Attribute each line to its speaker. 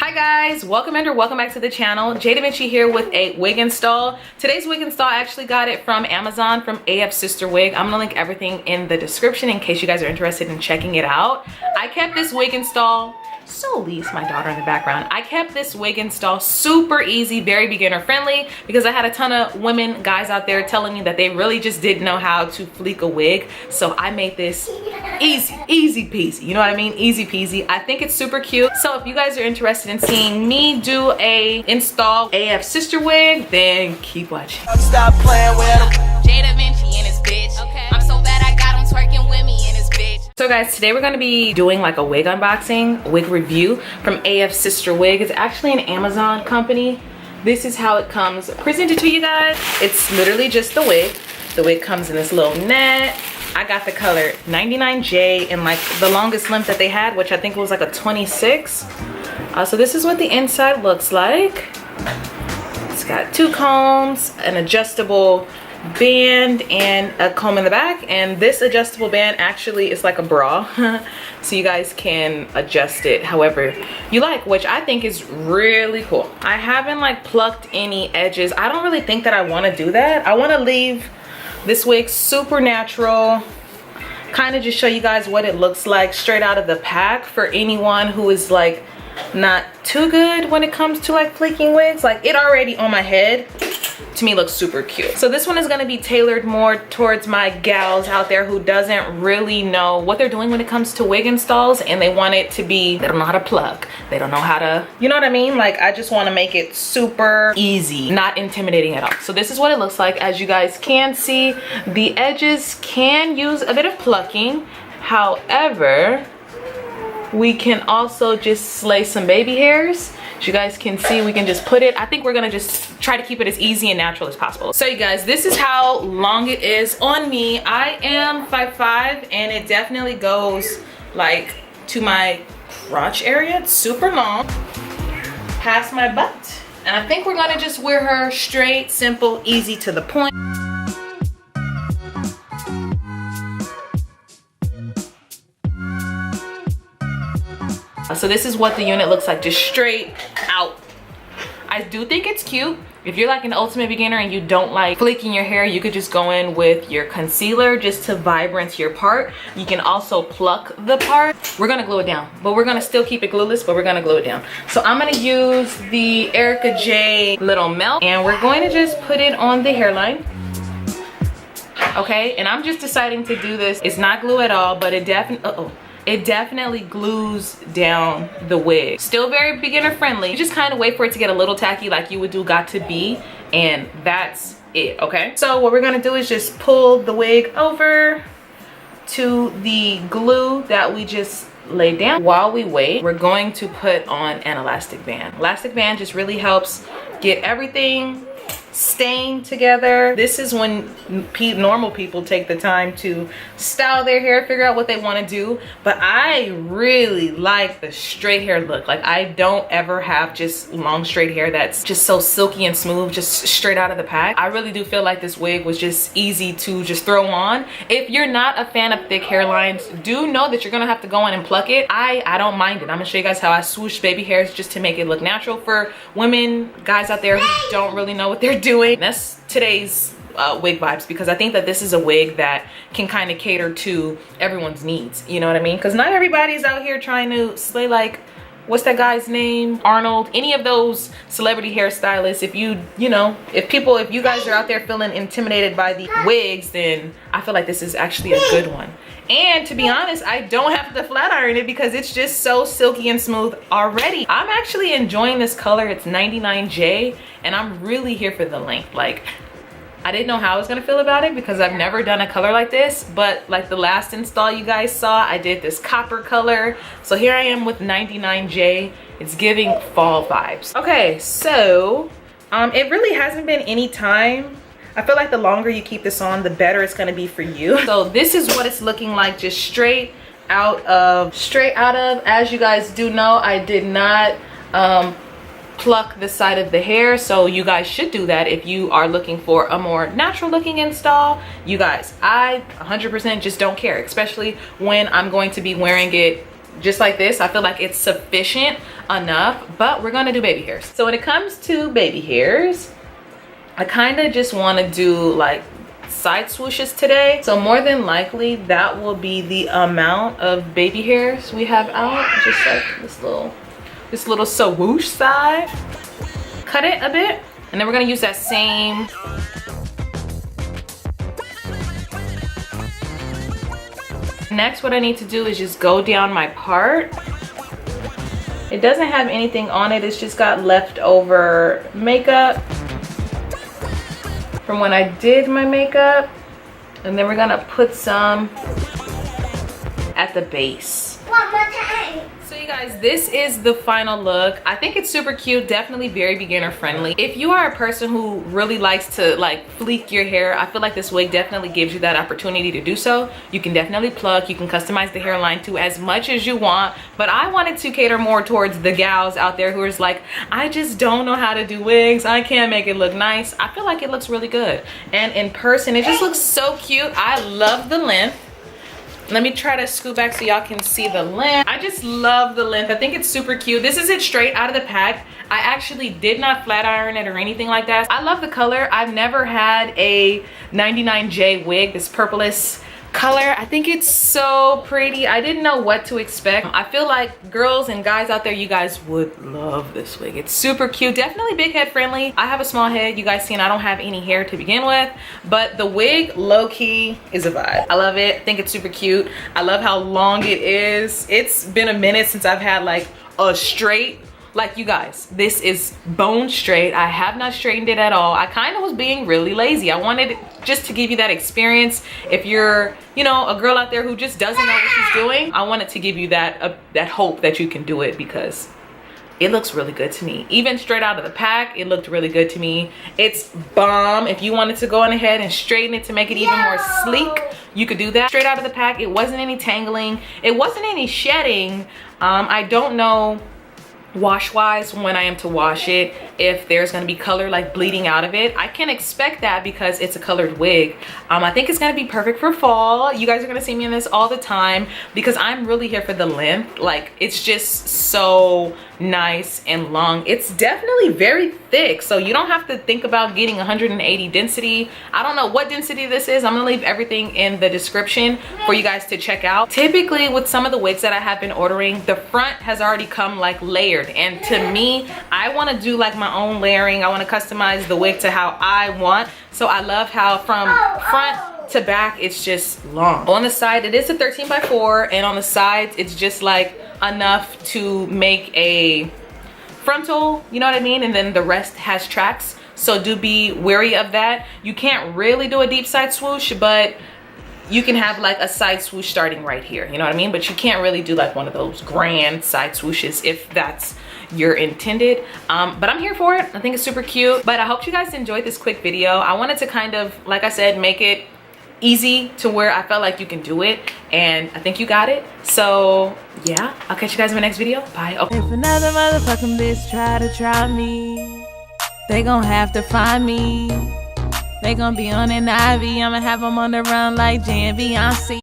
Speaker 1: Hi guys, welcome back to the channel. Jada Vinci here with a wig install. Today's wig install, I actually got it from Amazon from Afsisterwig. I'm gonna link everything in the description in case you guys are interested in checking it out. I kept this wig install, so Lee's my daughter in the background. I kept this wig install super easy, very beginner friendly, because I had a ton of women, guys out there telling me that they really just didn't know how to fleek a wig. So I made this easy peasy, you know what I mean? Easy peasy. I think it's super cute. So if you guys are interested in seeing me do a install Afsisterwig, then keep watching.
Speaker 2: Stop playing with him.
Speaker 3: Jada Vinci and his bitch. Okay. I'm so bad I got him twerking with me and his bitch.
Speaker 1: So guys, today we're gonna be doing like a wig unboxing, a wig review from Afsisterwig. It's actually an Amazon company. This is how it comes presented to you guys. It's literally just the wig. The wig comes in this little net. I got the color 99J and like the longest length that they had, which I think was like a 26. So this is what the inside looks like. It's got two combs, an adjustable band, and a comb in the back. And this adjustable band actually is like a bra. So you guys can adjust it however you like, which I think is really cool. I haven't like plucked any edges. I don't really think that I want to do that. I want to leave this wig super natural, kind of just show you guys what it looks like straight out of the pack for anyone who is like not too good when it comes to like fleeking wigs. Like it already on my head to me looks super cute. So this one is going to be tailored more towards my gals out there who doesn't really know what they're doing when it comes to wig installs, and they want it to be, they don't know how to plug, they don't know how to, you know what I mean? Like I just want to make it super easy, not intimidating at all. So this is what it looks like. As you guys can see, the edges can use a bit of plucking. However, we can also just slay some baby hairs. As you guys can see, we can just put it, I think we're gonna just try to keep it as easy and natural as possible. So you guys, this is how long it is on me. I am 5'5", and it definitely goes like to my crotch area. It's super long, past my butt. And I think we're gonna just wear her straight, simple, easy, to the point. So this is what the unit looks like, just straight out. I do think it's cute. If you're like an ultimate beginner and you don't like fleeking your hair, you could just go in with your concealer just to vibrance your part. You can also pluck the part. We're gonna glue it down, but we're gonna still keep it glueless, but we're gonna glue it down. So I'm gonna use the Erica J Little Melt, and we're going to just put it on the hairline. Okay, and I'm just deciding to do this. It's not glue at all, but it definitely glues down the wig. Still very beginner friendly. You just kind of wait for it to get a little tacky like you would do Got To Be, and that's it, okay? So what we're gonna do is just pull the wig over to the glue that we just laid down. While we wait, we're going to put on an elastic band. Elastic band just really helps get everything staying together. This is when normal people take the time to style their hair, figure out what they want to do. But I really like the straight hair look. Like I don't ever have just long straight hair that's just so silky and smooth, just straight out of the pack. I really do feel like this wig was just easy to just throw on. If you're not a fan of thick hairlines, do know that you're gonna have to go in and pluck it. I don't mind it. I'm gonna show you guys how I swoosh baby hairs just to make it look natural for women, guys out there who don't really know what they're doing. That's today's wig vibes, because I think that this is a wig that can kind of cater to everyone's needs, you know what I mean? Because not everybody's out here trying to slay like, what's that guy's name, Arnold, any of those celebrity hairstylists. If if you guys are out there feeling intimidated by the wigs, then I feel like this is actually a good one. And to be honest, I don't have to flat iron it because it's just so silky and smooth already. I'm actually enjoying this color. It's 99J, and I'm really here for the length. Like, I didn't know how I was gonna feel about it because I've never done a color like this, but like the last install you guys saw, I did this copper color. So here I am with 99J. It's giving fall vibes. Okay, so it really hasn't been any time. I feel like the longer you keep this on, the better it's gonna be for you. So this is what it's looking like, just straight out of. As you guys do know, I did not pluck the side of the hair, so you guys should do that if you are looking for a more natural looking install. You guys, I 100% just don't care, especially when I'm going to be wearing it just like this. I feel like it's sufficient enough, but we're gonna do baby hairs. So when it comes to baby hairs, I kind of just want to do like side swooshes today. So more than likely that will be the amount of baby hairs we have out. Just like this little swoosh side. Cut it a bit, and then we're gonna use that same Next, what I need to do is just go down my part. It doesn't have anything on it. It's just got leftover makeup from when I did my makeup. And then we're gonna put some at the base.
Speaker 2: One more time.
Speaker 1: So you guys, this is the final look. I think it's super cute, definitely very beginner friendly. If you are a person who really likes to like fleek your hair, I feel like this wig definitely gives you that opportunity to do so. You can definitely pluck, you can customize the hairline to as much as you want, but I wanted to cater more towards the gals out there who is like, I just don't know how to do wigs, I can't make it look nice. I feel like it looks really good, and in person it just looks so cute. I love the length. Let me try to scoot back so y'all can see the length. I just love the length. I think it's super cute. This is it straight out of the pack. I actually did not flat iron it or anything like that. I love the color. I've never had a 99J wig, this purplish color. I think it's so pretty. I didn't know what to expect. I feel like girls and guys out there, you guys would love this wig. It's super cute, definitely big head friendly. I have a small head, you guys seen I don't have any hair to begin with, but the wig low-key is a vibe. I love it. I think it's super cute. I love how long it is. It's been a minute since I've had like a straight, like, you guys, this is bone straight. I have not straightened it at all. I kind of was being really lazy. I wanted just to give you that experience. If you're, you know, a girl out there who just doesn't know what she's doing, I wanted to give you that that hope that you can do it, because it looks really good to me. Even straight out of the pack, it looked really good to me. It's bomb. If you wanted to go on ahead and straighten it to make it even more sleek, you could do that. Straight out of the pack, it wasn't any tangling. It wasn't any shedding. I don't know wash wise when I am to wash it if there's going to be color like bleeding out of it. I can expect that because it's a colored wig. I think it's going to be perfect for fall. You guys are going to see me in this all the time because I'm really here for the length. Like, it's just so nice and long. It's definitely very thick, so you don't have to think about getting 180 density. I don't know what density this is. I'm gonna leave everything in the description for you guys to check out. Typically with some of the wigs that I have been ordering, the front has already come like layered, and to me, I want to do like my own layering. I want to customize the wig to how I want. So I love how from front to back it's just long. On the side it is a 13x4, and on the sides it's just like enough to make a frontal, you know what I mean, and then the rest has tracks, so do be wary of that. You can't really do a deep side swoosh, but you can have like a side swoosh starting right here, you know what I mean, but you can't really do like one of those grand side swooshes if that's your intended. But I'm here for it. I think it's super cute. But I hope you guys enjoyed this quick video. I wanted to kind of, like I said, make it easy to where I felt like you can do it, and I think you got it. So yeah, I'll catch you guys in my next video. Bye. Okay.
Speaker 4: If another motherfucking bitch try me, they gon' have to find me. They gon' be on an IV. I'ma have them on the run like J and Beyonce.